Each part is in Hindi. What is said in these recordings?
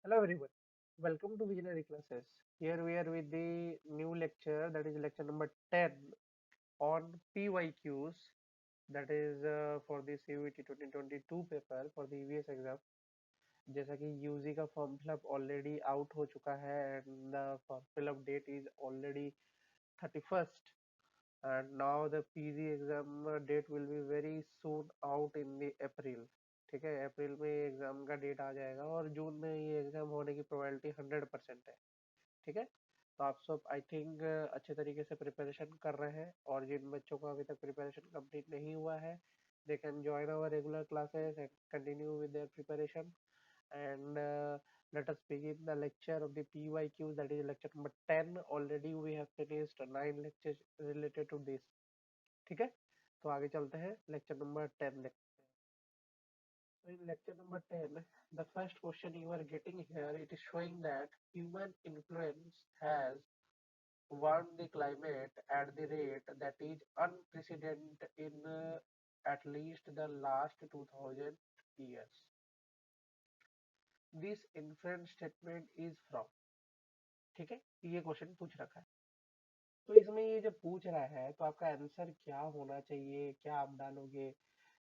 Hello everyone, welcome to Visionary Classes. Here we are with the new lecture, that is lecture number 10 on PYQs, that is for the CUET 2022 paper for the EVS exam. जैसा कि यूजी का फॉर्म फिलअप ऑलरेडी आउट हो चुका है and the form fill up date is already 31st and now the PG exam date will be very soon out in the April. ठीक है, अप्रैल में एग्जाम का डेट आ जाएगा और जून में ये एग्जाम होने की प्रोबेबिलिटी 100% है। ठीक है, तो आप सब आई थिंक अच्छे तरीके से प्रिपरेशन कर रहे हैं और जिन बच्चों का अभी तक प्रिपरेशन कंप्लीट नहीं हुआ है they can join our regular classes and continue with their preparation and let us begin the lecture of the PYQ, that is lecture number 10. Already we have finished 9 lectures related to this. ठीक है, तो आगे चलते हैं लेक्चर नंबर 10 देखते हैं। So in lecture number 10, the first question you are getting here, it is showing that human influence has warmed the climate at the rate that is unprecedented in at least the last 2000 years. This inference statement is from, ठीक है, ये क्वेश्चन पूछ रखा है। तो इसमें ये जब पूछ रहा है तो आपका आंसर क्या होना चाहिए, क्या आप डालोगे,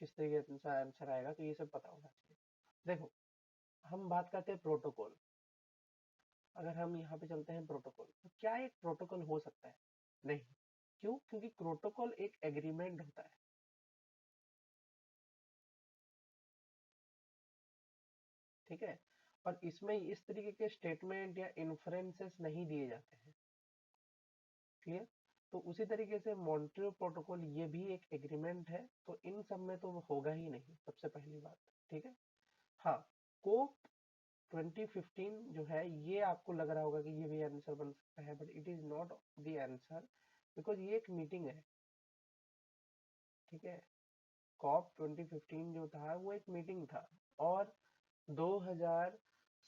किस तरीके से आंसर आएगा, तो ये सब पता होना चाहिए। देखो, हम बात करते हैं प्रोटोकॉल। अगर हम यहाँ पे चलते हैं प्रोटोकॉल, तो क्या एक प्रोटोकॉल हो सकता है? नहीं। क्यों? क्योंकि प्रोटोकॉल एक एग्रीमेंट होता है। ठीक है, और इसमें इस तरीके के स्टेटमेंट या इन्फ्रेंसेस नहीं दिए जाते हैं। क्लियर? तो उसी तरीके से मॉन्ट्रियल प्रोटोकॉल ये भी एक एग्रीमेंट है, तो इन सब में तो होगा ही नहीं, सबसे पहली बात। ठीक है, हाँ, कोप 2015 जो है ये आपको लग रहा होगा कि ये भी आंसर बन सकता है, but it is not the answer, because ये एक मीटिंग है। ठीक है, कॉप 2015 जो था वो एक मीटिंग था और 2000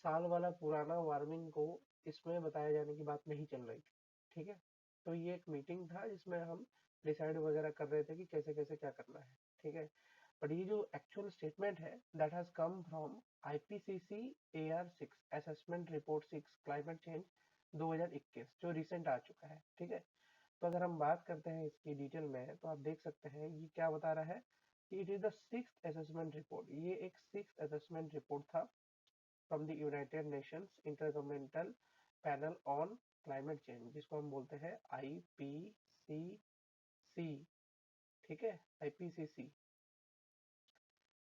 साल वाला पुराना वार्मिंग को इसमें बताए जाने की बात नहीं चल रही थी। ठीक है, तो ये एक मीटिंग था जिसमें हम डिसाइड वगैरह कर रहे थे कि कैसे कैसे क्या करना है। ठीक है, बट ये जो एक्चुअल स्टेटमेंट है that has come from IPCC AR6 assessment report 6 climate change 2021 जो रिसेंट आ चुका है। ठीक है, तो अगर हम बात करते हैं इसकी डिटेल में तो आप देख सकते हैं ये क्या बता रहा है कि it is the sixth assessment report. ये एक सिक्स्थ असेसमेंट रिपोर्ट था from the United Nations intergovernmental panel on climate change, जिसको हम बोलते हैं IPCC। ठीक है, IPCC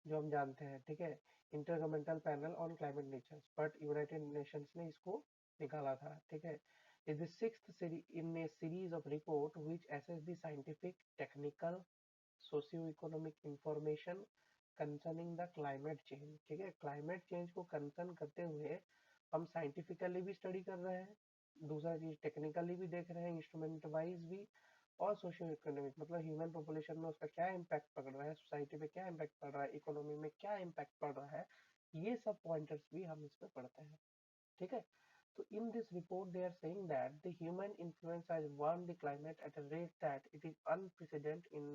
जो हम जानते हैं। ठीक है, intergovernmental panel on climate nature, but United Nations ने इसको निकाला था। ठीक है, is the sixth in A series of report which assess the scientific, technical, socio economic information concerning the climate change. ठीक है, क्लाइमेट चेंज को कंसर्न करते हुए हम साइंटिफिकली भी स्टडी कर रहे हैं, दूसरा चीज टेक्निकली भी देख रहे हैं, इंस्ट्रूमेंट वाइज भी, और सोशियो इकोनॉमिक मतलब ह्यूमन पॉपुलेशन में उसका क्या इम्पैक्ट पड़ रहा है, सोसाइटी पे क्या इम्पैक्ट पड़ रहा है, इकोनॉमी में क्या इम्पैक्ट पड़ रहा है, ये सब पॉइंटर्स भी हम इसमें पढ़ते हैं। ठीक है, so in this report they are saying that the human influence has warmed the climate at a rate that it is unprecedented in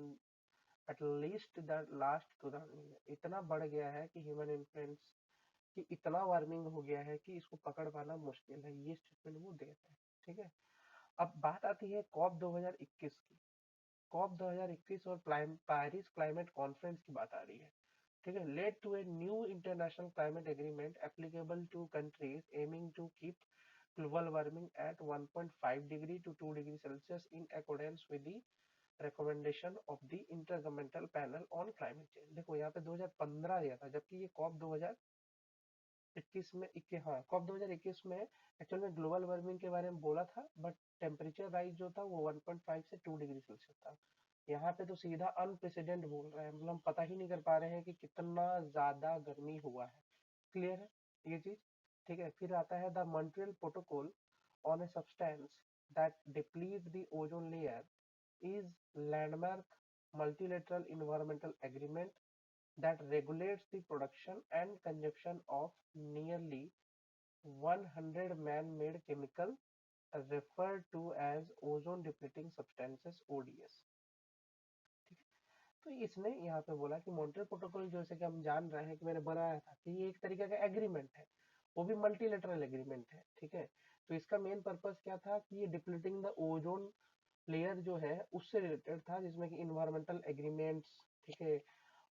at least the last 2000 years। इतना बढ़ गया है कि ह्यूमन इन्फ्लुएंस कि इतना वार्मिंग हो गया है कि इसको पकड़ पाना मुश्किल है, ये स्टेटमेंट वो दे रहे हैं। ठीक है, अब बात आती है कॉप 2021 की। कॉप 2021 और पेरिस क्लाइमेट कॉन्फ्रेंस की बात आ रही है। ठीक है, led to a new international climate agreement applicable to countries aiming to keep global warming at 1.5 degree to 2 degree Celsius in accordance with the recommendation of the Intergovernmental Panel on Climate Change। देखो यहाँ पे 2015 दिया था, जबकि ये कॉप 2021 में हाँ कॉप 2021 में एक्चुअल में ग्लोबल वार्मिंग के बारे में बोला था, बट टेम्परेचर राइज जो था वो 1.5 से 2 डिग्री सेल्सियस था। यहाँ पे तो सीधा अनप्रेसिडेंट बोल रहे हैं, मतलब हम पता ही नहीं कर पा रहे हैं कि कितना ज्यादा गर्मी हुआ है। क्लियर है ये चीज? ठीक है, फिर आता है the Montreal protocol on a substance that deplete the ozone layer is landmark multilateral environmental agreement that regulates the production and consumption of nearly 100 man-made chemicals referred to as ozone depleting substances ODS। तो इसने यहाँ पे बोला कि मॉन्ट्रियल प्रोटोकॉल जैसे कि हम जान रहे हैं कि मैंने बनाया था कि ये एक तरीके का एग्रीमेंट है वो भी मल्टीलेटरल एग्रीमेंट है, ठीक है। तो इसका मेन पर्पस क्या था कि ये डिप्लीटिंग द ओजोन लेयर जो है उससे रिलेटेड था, जिसमें कि इन्वायरमेंटल एग्रीमेंट्स, ठीक है,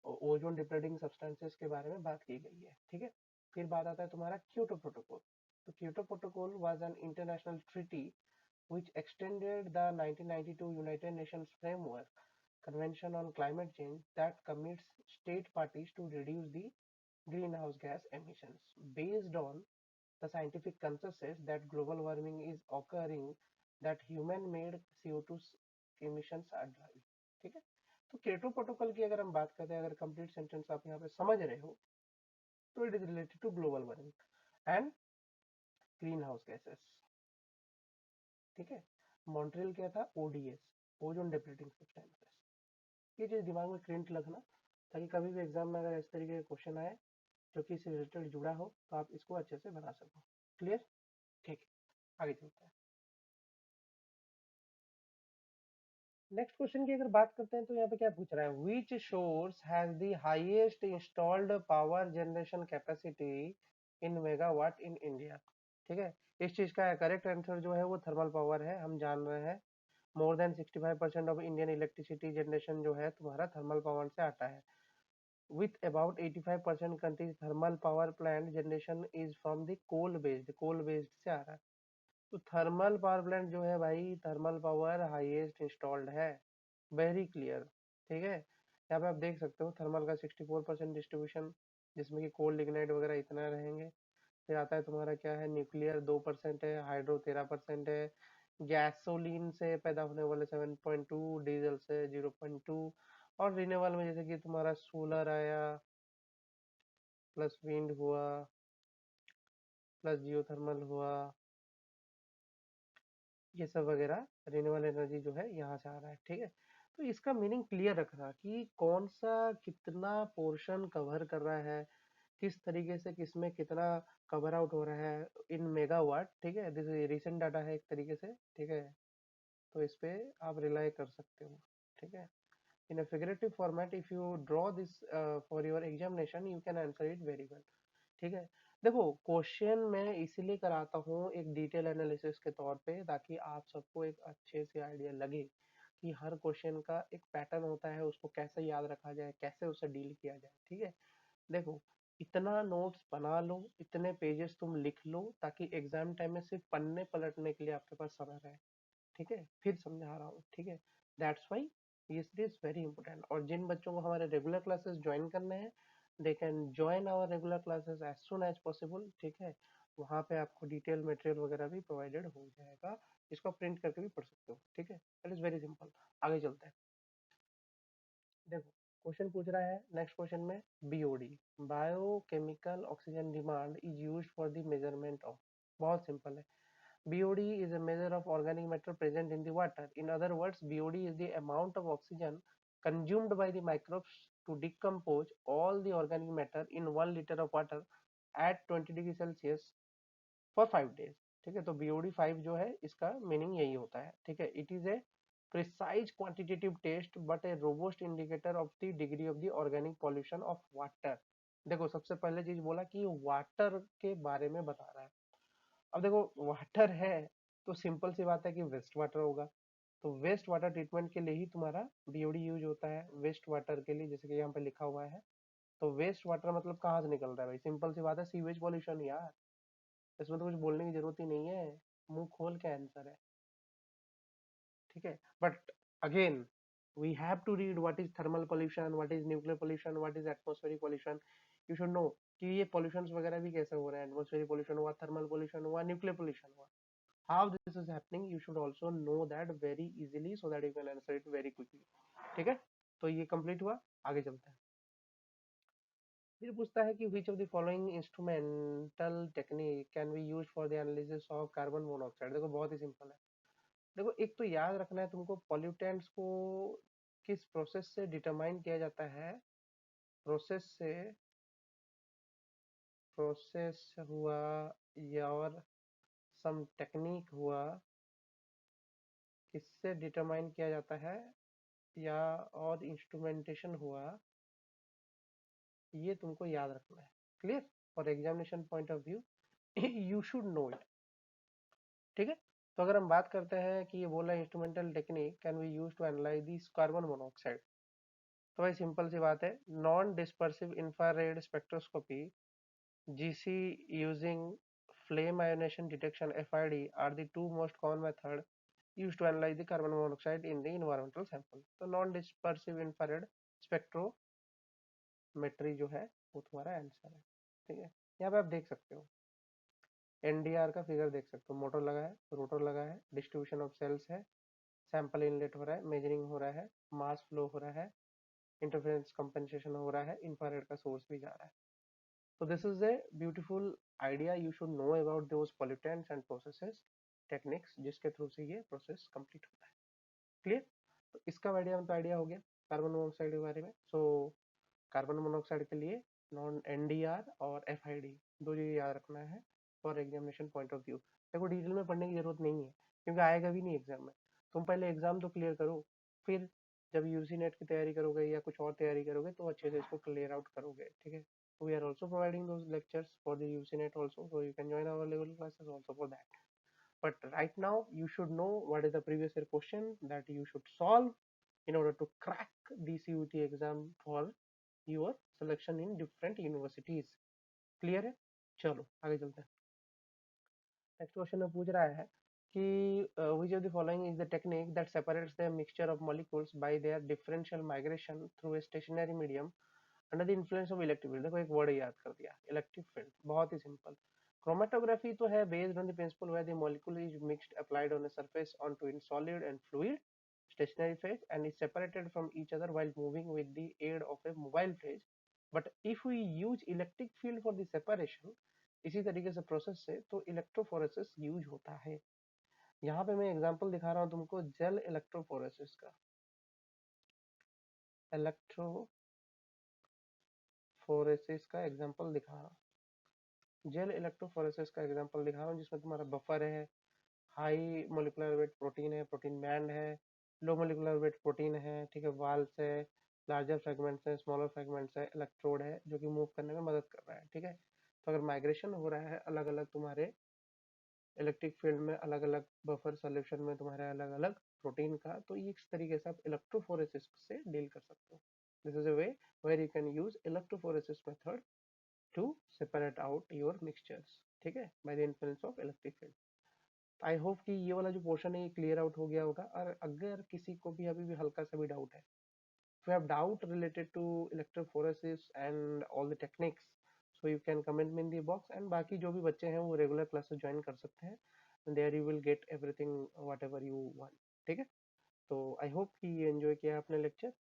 ओजोन डिप्लीटिंग सब्सटेंसेस के बारे में बात की गई है, ठीक है। फिर बात आता है तुम्हारा क्योटो प्रोटोकॉल। तो Kyoto protocol was an international treaty which extended the 1992 United Nations Framework Convention on Climate Change that commits state parties to reduce the greenhouse gas emissions based on the scientific consensus that global warming is occurring, that human-made CO2 emissions are driving, ठीक है। तो क्योटो प्रोटोकॉल की अगर हम बात करते हैं, अगर कंप्लीट सेंटेंस आप यहाँ पे समझ रहे हो, तो it is related to global warming and greenhouse gases, ठीक है। मॉन्ट्रियल क्या था, ओडीएस, ओजोन डिप्लीटिंग सब्सटेंसेस। ये चीज दिमाग में प्रिंट रखना, ताकि कभी भी एग्जाम में अगर इस तरीके का क्वेश्चन आए जो कि इससे रिलेटेड जुड़ा हो, तो आप इसको अच्छे से बना सको। क्लियर, ठीक है, आगे चलते हैं। नेक्स्ट क्वेश्चन की अगर बात करते हैं, तो यहाँ पे क्या पूछ रहा है, which source has the highest installed power generation capacity in megawatt in India, ठीक है। इस चीज का करेक्ट आंसर जो है वो थर्मल पावर है, हम जान रहे हैं। More than 65% of Indian electricity generation जो है तुम्हारा थर्मल पावर से आता है। With about 85% countries thermal power plant generation is from the coal based से आ रहा है। तो थर्मल पावर प्लांट जो है भाई, थर्मल पावर हाईएस्ट इंस्टॉल्ड है, वेरी क्लियर, ठीक है। यहाँ पे आप देख सकते हो थर्मल का 64% डिस्ट्रीब्यूशन, जिसमें कि कोल लिग्नाइट वगैरह इतना रहेंगे। फिर आता है तुम्हारा क्या है, न्यूक्लियर 2% है, हाइड्रो 13% है, गैसोलीन से पैदा होने वाले 7.2, डीजल से 0.2, और रिन्यूएबल में जैसे कि तुम्हारा सोलर आया, प्लस विंड हुआ, प्लस जियोथर्मल हुआ, ये सब वगैरह रिन्यूएबल एनर्जी जो है यहाँ से आ रहा है, ठीक है। तो इसका मीनिंग क्लियर रखना कि कौन सा कितना पोर्शन कवर कर रहा है, किस तरीके से किसमें कितना कवर आउट हो रहा है इन मेगावाट, ठीक है। दिस रिसेंट डाटा है एक तरीके से, ठीक है। तो इस पे आप रिलाई कर सकते हो, ठीक है। In a figurative format if you draw this for your examination you can answer it very well, ठीक है। देखो क्वेश्चन मैं इसीलिए कराता हूँ एक डिटेल एनालिसिस के तौर पे, ताकि आप सबको एक अच्छे से आइडिया लगे कि हर क्वेश्चन का एक पैटर्न होता है, उसको कैसे याद रखा जाए, कैसे उसे डील किया जाए, ठीक है। देखो, इतना नोट्स बना लो, इतने पेजेस तुम लिख लो, ताकि एग्जाम टाइम में सिर्फ पन्ने पलटने के लिए आपके पास समय रहे, ठीक है। फिर समझा रहा हूँ, ठीक है। That's why this is very important. और जिन बच्चों को हमारे रेगुलर क्लासेस ज्वाइन करने हैं, they can join our regular classes as soon as possible, ठीक है। वहाँ पे आपको डिटेल मटेरियल वगैरह भी प्रोवाइडेड हो जाएगा, इसको प्रिंट करके भी पढ़ सकते हो, ठीक है। It is very simple. आगे चलते हैं। देखो, क्वेश्चन पूछ रहा है नेक्स्ट क्वेश्चन में, BOD, biochemical oxygen demand is used for the measurement of. बहुत सिंपल है। BOD is a measure of organic matter present in the water. In other words, BOD is the amount of oxygen consumed by the microbes to decompose all the organic matter in 1 liter of water at 20 degree Celsius for 5 days, ठीक है। तो BOD 5 जो है इसका मीनिंग यही होता है, ठीक है। It is a precise quantitative test but a robust indicator of the degree of the organic pollution of water. देखो, सबसे पहले चीज बोला कि वाटर के बारे में बता रहा है। अब देखो, वाटर है तो सिंपल सी बात है कि वेस्ट वाटर होगा। तो वेस्ट वाटर ट्रीटमेंट के लिए ही तुम्हारा बीओडी यूज होता है, वेस्ट वाटर के लिए, जैसे कि यहाँ पे लिखा हुआ है। तो वेस्ट वाटर मतलब कहाँ से निकल रहा है भाई, सिंपल सी बात है, सीवेज पॉल्यूशन यार। इसमें तो कुछ बोलने की जरूरत ही नहीं है, मुंह खोल के आंसर है, ठीक है। But again we have to read what is thermal pollution, what is nuclear pollution, what is atmospheric pollution. You should know कि ये पॉल्यूशन वगैरह भी कैसे हो रहे हैं, एटमॉस्फेरिक पोल्यूशन हुआ, थर्मल पोल्यूशन हुआ, न्यूक्लियर पोल्यूशन हुआ, how this is happening you should also know that very easily so that you can answer it very quickly, ठीक है। तो ये कंप्लीट हुआ, आगे चलते हैं। फिर पूछता है कि which of the following instrumental technique can be used for the analysis of carbon monoxide। देखो बहुत ही सिंपल है। देखो, एक तो याद रखना है तुमको, पॉल्यूटेंट्स को किस प्रोसेस से डिटरमाइन किया जाता है। प्रोसेस से, प्रोसेस हुआ, या और सम टेक्निक हुआ, किससे डिटरमाइन किया जाता है, या और इंस्ट्रूमेंटेशन हुआ, ये तुमको याद रखना है। Clear, for examination point of view you should no it, ठीक है। तो अगर हम बात करते हैं कि ये बोला instrumental technique can be use to analyse this carbon monoxide, तो भाई सिंपल सी बात है, non dispersive infrared spectroscopy GC using flame ionization detection FID are the two most common method used to analyze the carbon monoxide in the environmental sample। तो नॉन डिस्पर्सिव इंफ्रारेड स्पेक्ट्रोमेट्री जो है वो तुम्हारा आंसर है, ठीक है। यहाँ पे आप देख सकते हो NDR का फिगर देख सकते हो, मोटर लगा है, रोटर लगा है, डिस्ट्रीब्यूशन ऑफ सेल्स है, सैंपल इनलेट हो रहा है, मेजरिंग हो रहा है, मास फ्लो हो रहा है, इंटरफेरेंस कंपनसेशन हो रहा है, इंफ्रारेड का सोर्स भी जा रहा है। So this is a beautiful idea, you should know about those pollutants and processes techniques जिसके थ्रू से ये प्रोसेस कंप्लीट होता है। क्लियर? तो इसका आइडिया हो गया कार्बन मोनोऑक्साइड के बारे में। सो कार्बन मोनोऑक्साइड के लिए नॉन NDR और FID दो चीजें याद रखना है for examination point of view. देखो डिटेल में पढ़ने की जरूरत नहीं है क्योंकि आएगा भी नहीं एग्जाम में। तुम पहले एग्जाम तो क्लियर करो, फिर जब यूजी नेट की तैयारी करोगे या कुछ और तैयारी करोगे तो अच्छे से इसको क्लियर आउट करोगे, ठीक है। We are also providing those lectures for the UCNet also, so you can join our level classes also for that. But right now, you should know what is the previous year question that you should solve in order to crack the CUT exam for your selection in different universities. Clear है? चलो आगे चलते हैं। नेक्स्ट क्वेश्चन में पूछ रहा है कि which of the following is the technique that separates the mixture of molecules by their differential migration through a stationary medium under the influence of electric field. देखो एक वर्ड याद कर दिया, इलेक्ट्रिक फील्ड, बहुत ही सिंपल। क्रोमेटोग्राफी तो है based on the principle where the molecule is mixed applied on a surface onto in solid and fluid stationary phase and is separated from each other while moving with the aid of a mobile phase। but if we use electric field for the separation इसी तरीके से प्रोसेस से तो इलेक्ट्रोफोरेसिस यूज होता है। यहाँ पे मैं एग्जांपल दिखा रहा हूँ तुमको जेल इलेक्ट्रोफोरेसिस का, इलेक्ट्रोफोरेसिस का एग्जांपल दिखा रहा हूँ, जेल इलेक्ट्रोफोरेसिस का एग्जांपल दिखा रहा हूँ जिसमें तुम्हारा बफर है, हाई मोलिकुलर वेट प्रोटीन है, प्रोटीन बैंड है, लो मोलिकुलर वेट प्रोटीन है, ठीक है, वाल्स है, लार्जर फ्रेगमेंट्स है, स्मॉलर फ्रेगमेंट्स है, इलेक्ट्रोड है जो कि मूव करने में मदद कर रहा है, ठीक है। तो अगर माइग्रेशन हो रहा है अलग अलग तुम्हारे इलेक्ट्रिक फील्ड में, अलग अलग बफर सोल्यूशन में तुम्हारे अलग अलग प्रोटीन का, तो ये इस तरीके से आप इलेक्ट्रोफोरेसिस से डील कर सकते हो। This is a way where you can use electrophoresis method to separate out your mixtures, ठीक है, by the influence of electric field. I hope कि ये वाला जो पोर्शन है ये क्लियर आउट हो गया होगा। और अगर किसी को भी अभी भी हल्का सा भी डाउट है, if you have doubt related to electrophoresis and all the techniques, so you can comment me in the box and बाकी जो भी बच्चे हैं वो रेगुलर क्लासेस ज्वाइन कर सकते हैं, there you will get everything whatever you want, ठीक है। तो आई होप कि ये एंजॉय किया आपने लेक्चर।